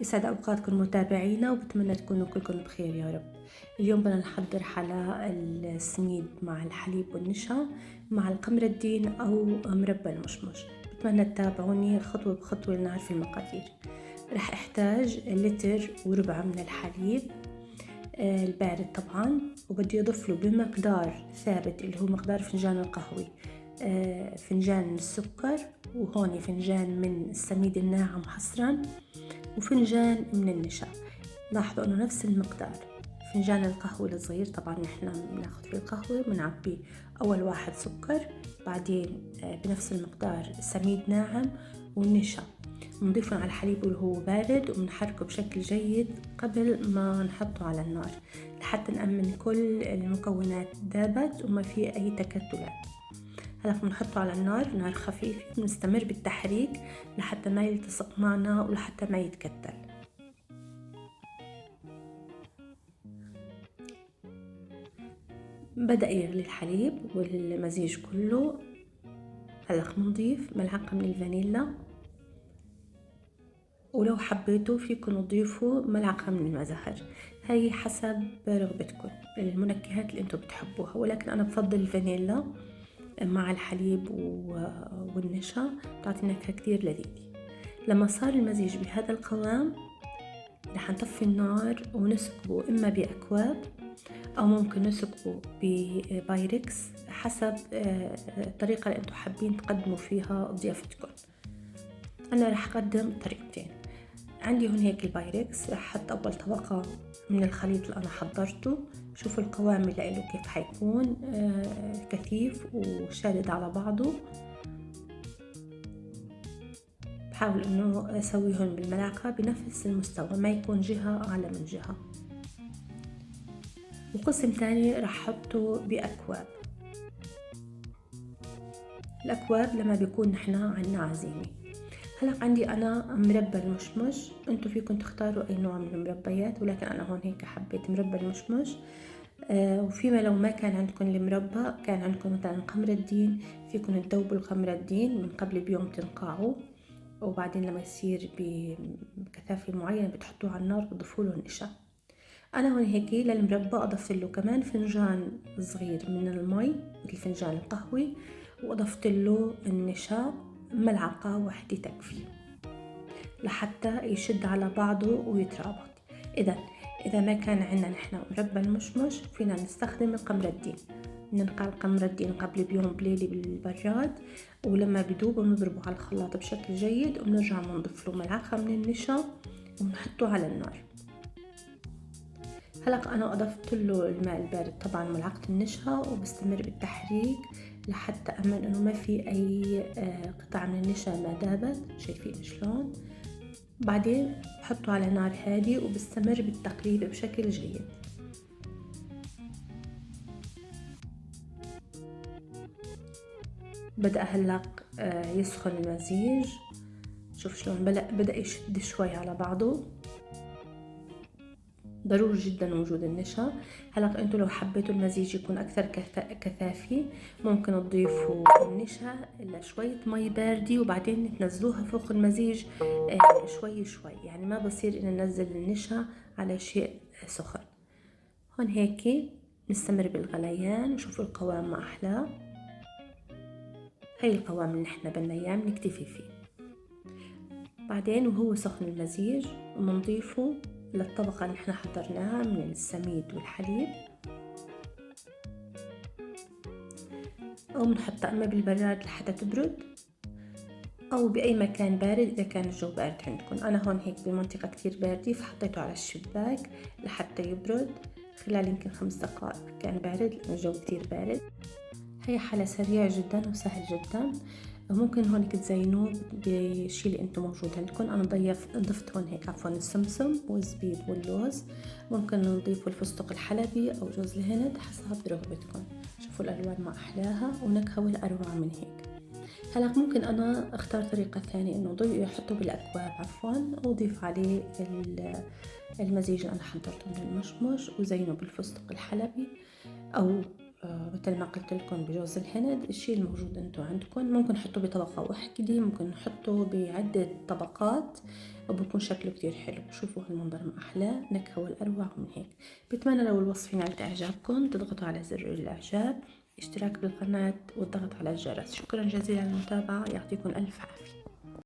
يسعد أوقاتكم متابعينا، وبتمنى تكونوا كلكم بخير يا رب. اليوم بدنا نحضر حلا السميد مع الحليب والنشا مع القمردين أو مربى المشمش. بتمنى تتابعوني خطوة بخطوة لنعرف المقادير. رح احتاج لتر وربع من الحليب البارد طبعا، وبدي أضيف له بمقدار ثابت اللي هو مقدار فنجان القهوة فنجان من السكر، وهون فنجان من السميد الناعم حصرا، وفنجان من النشا. لاحظوا انه نفس المقدار. فنجان القهوة الصغير طبعا نحن بناخد فيه القهوة بنعبي اول واحد سكر، بعدين بنفس المقدار سميد ناعم والنشا، بنضيفهم على الحليب اللي هو بارد وبنحركه بشكل جيد قبل ما نحطه على النار لحتى نأمن كل المكونات ذابت وما في اي تكتلات. هلا بنحطه على النار، نار خفيفة، بنستمر بالتحريك لحتى ما يلتصق معنا ولحتى ما يتكتل. بدأ يغلي الحليب والمزيج كله. هلا بنضيف ملعقة من الفانيلا، ولو حبيتوا فيكم تضيفوا ملعقة من المزهر، هي حسب رغبتكم المنكهات اللي انتم بتحبوها، ولكن انا بفضل الفانيلا مع الحليب والنشا، بتعطي نكهة كتير لذيذة. لما صار المزيج بهذا القوام رح نطفي النار ونسكبه إما بأكواب أو ممكن نسكبه ببايركس حسب الطريقة اللي انتم حابين تقدموا فيها ضيافتكم. أنا رح أقدم طريقتين. عندي هون هيك البايركس، رح أحط أول طبقة من الخليط اللي أنا حضرته. شوفوا القوام اللي له كيف حيكون كثيف وشادد على بعضه. بحاول انه اسويهم بالملعقة بنفس المستوى، ما يكون جهة اعلى من جهة. وقسم تاني راح احطه باكواب. الاكواب لما بيكون نحنا عنا عزيمة. هلا عندي انا مربى المشمش، انتو فيكم تختاروا اي نوع من المربيات، ولكن انا هون هيك حبيت مربى المشمش. وفيما لو ما كان عندكم المربى، كان عندكم مثلا قمر الدين، فيكم تذوبوا القمر الدين من قبل بيوم تنقعوا، وبعدين لما يصير بكثافة معينة بتحطوه على النار وتضيفوا له النشا. أنا هون هيك للمربى أضفت له كمان فنجان صغير من المي مثل فنجان القهوة، وأضفت له النشا ملعقة واحدة تكفي لحتى يشد على بعضه ويترابط. إذا ما كان عندنا نحن مربى المشمش، فينا نستخدم القمر الدين. ننقع القمر الدين قبل بيوم بليلة بالبراد، ولما بدوب بنضربه على الخلاط بشكل جيد، وبنرجع بنضيف له ملعقة من النشا وبنحطه على النار. هلأ أنا أضفت له الماء البارد طبعا ملعقة النشا، وبستمر بالتحريك لحتى أمن إنه ما في أي قطع من النشا ما ذابت. شايفين شلون؟ بعدين بحطه على نار هادي وبستمر بالتقليب بشكل جيد. بدأ هلأ يسخن المزيج. شوف شلون بدأ يشد شوي على بعضه. ضروري جدا وجود النشا. هلأ انتوا لو حبيتوا المزيج يكون اكثر كثافي، ممكن تضيفوا النشا لشوية مي باردة وبعدين تنزلوها فوق المزيج شوي شوي، يعني ما بصير ان ننزل النشا على شيء سخن. هون هيك نستمر بالغليان، وشوفوا القوام ما احلاه. هاي القوام اللي نحنا بدنا اياه بنكتفي فيه. بعدين وهو سخن المزيج بنضيفه للطبقة اللي احنا حضرناها من السميد والحليب، او بنحطها اما بالبراد لحتى تبرد او باي مكان بارد اذا كان الجو بارد عندكم. انا هون هيك بمنطقة كتير باردة فحطيته على الشباك لحتى يبرد خلال يمكن 5 دقائق. كان بارد لأن الجو كتير بارد. هي حلا سريع جدا وسهل جدا. ممكن هونك تزينوه بشي اللي انتم موجود عندكم. انا ضفت هون هيك السمسم والزبيب واللوز. ممكن نضيفوا الفستق الحلبي او جوز الهند حسب رغبتكم. شوفوا الالوان ما احلاها ونكهة والاروع من هيك. هلا ممكن انا اختار طريقة ثانية انه احطه بالاكواب واضيف عليه المزيج اللي انا حضرته من المشمش وزينه بالفستق الحلبي، او مثل ما قلت لكم بجوز الهند، الشي الموجود انتو عندكم. ممكن نحطه بطبقة واحدة، ممكن نحطه بعدة طبقات، وبكون شكله كتير حلو. شوفوا هالمنظر ما أحلاه، نكهة والأروع من هيك. بتمنى لو الوصفة نالت إعجابكم تضغطوا على زر الإعجاب، اشتراك بالقناة، والضغط على الجرس. شكرا جزيلا على المتابعة، يعطيكم ألف عافية.